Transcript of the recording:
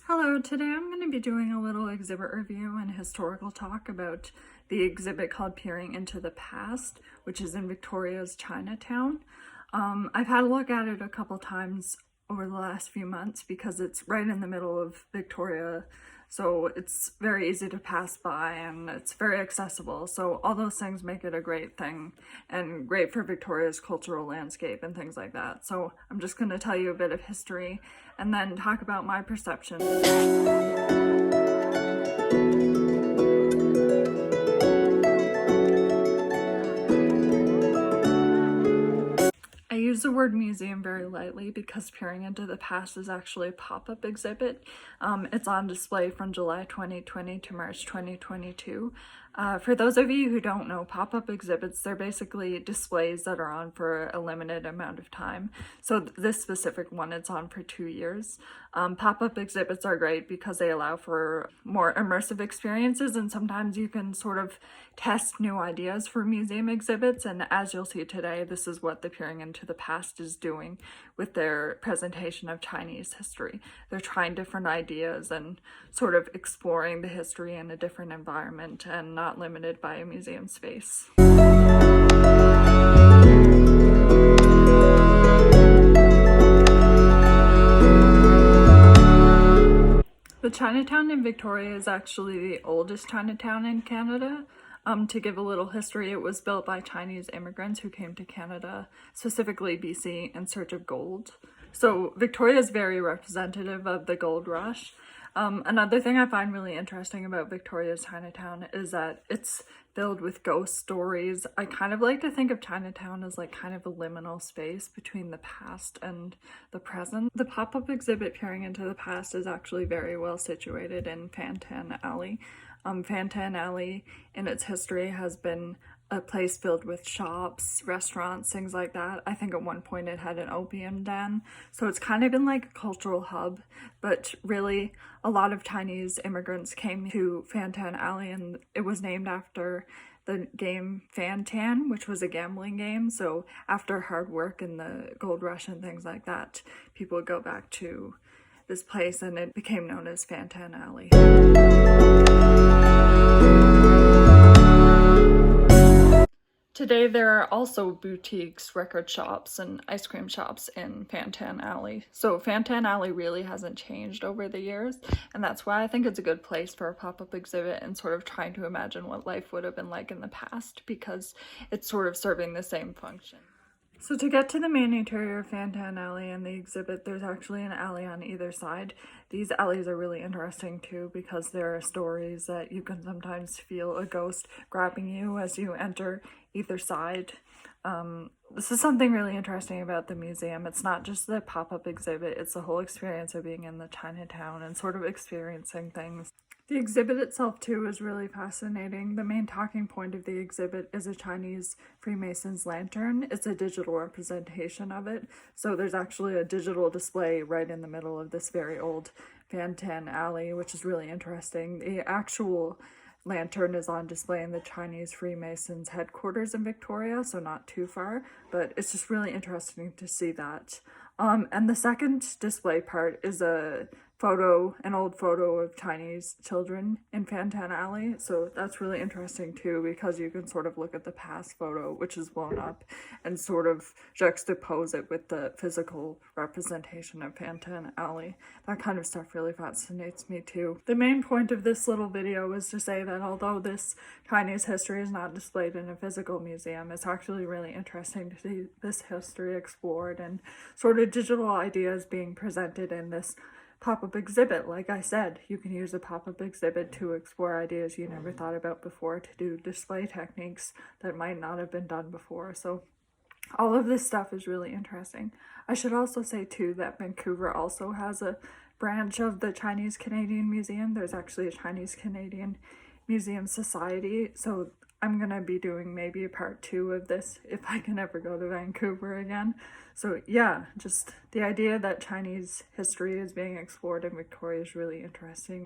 Hello, today I'm going to be doing a little exhibit review and historical talk about the exhibit called Peering into the Past, which is in Victoria's Chinatown. I've had a look at it a couple times over the last few months because it's right in the middle of Victoria, so it's very easy to pass by and it's very accessible. So all those things make it a great thing and great for Victoria's cultural landscape and things like that. So I'm just going to tell you a bit of history and then talk about my perception. I use the word museum very lightly because Peering into the Past is actually a pop-up exhibit. It's on display from July 2020 to March 2022. For those of you who don't know, pop-up exhibits, they're basically displays that are on for a limited amount of time. So this specific one, it's on for 2 years. Pop-up exhibits are great because they allow for more immersive experiences, and sometimes you can sort of test new ideas for museum exhibits. And as you'll see today, this is what the Peering into the Past is doing with their presentation of Chinese history. They're trying different ideas and sort of exploring the history in a different environment and not limited by a museum space. The Chinatown in Victoria is actually the oldest Chinatown in Canada. To give a little history, it was built by Chinese immigrants who came to Canada, specifically BC, in search of gold. So Victoria is very representative of the gold rush. Another thing I find really interesting about Victoria's Chinatown is that it's filled with ghost stories. I kind of like to think of Chinatown as like kind of a liminal space between the past and the present. The pop-up exhibit Peering into the Past is actually very well situated in Fantan Alley. Fantan Alley in its history has been a place filled with shops, restaurants, things like that. I think at one point it had an opium den. So it's kind of been like a cultural hub, but really a lot of Chinese immigrants came to Fantan Alley, and it was named after the game Fantan, which was a gambling game. So after hard work in the gold rush and things like that, people would go back to this place and it became known as Fantan Alley. Today there are also boutiques, record shops, and ice cream shops in Fantan Alley. So Fantan Alley really hasn't changed over the years, and that's why I think it's a good place for a pop-up exhibit and sort of trying to imagine what life would have been like in the past, because it's sort of serving the same function. So to get to the main interior of Fantan Alley and the exhibit, there's actually an alley on either side. These alleys are really interesting too because there are stories that you can sometimes feel a ghost grabbing you as you enter either side. This is something really interesting about the museum. It's not just the pop-up exhibit, it's the whole experience of being in the Chinatown and sort of experiencing things. The exhibit itself too is really fascinating. The main talking point of the exhibit is a Chinese Freemason's lantern. It's a digital representation of it. So there's actually a digital display right in the middle of this very old Fantan Alley, which is really interesting. The actual lantern is on display in the Chinese Freemasons headquarters in Victoria, so not too far, but it's just really interesting to see that. And the second display part is an old photo of Chinese children in Fantan Alley. So that's really interesting too, because you can sort of look at the past photo, which is blown up, and sort of juxtapose it with the physical representation of Fantan Alley. That kind of stuff really fascinates me too. The main point of this little video is to say that although this Chinese history is not displayed in a physical museum, it's actually really interesting to see this history explored and sort of digital ideas being presented in this pop-up exhibit. Like I said, you can use a pop-up exhibit to explore ideas you never thought about before, to do display techniques that might not have been done before. So all of this stuff is really interesting. I should also say too that Vancouver also has a branch of the Chinese Canadian Museum. There's actually a Chinese Canadian Museum Society, so I'm gonna be doing maybe a part 2 of this if I can ever go to Vancouver again. So yeah, just the idea that Chinese history is being explored in Victoria is really interesting.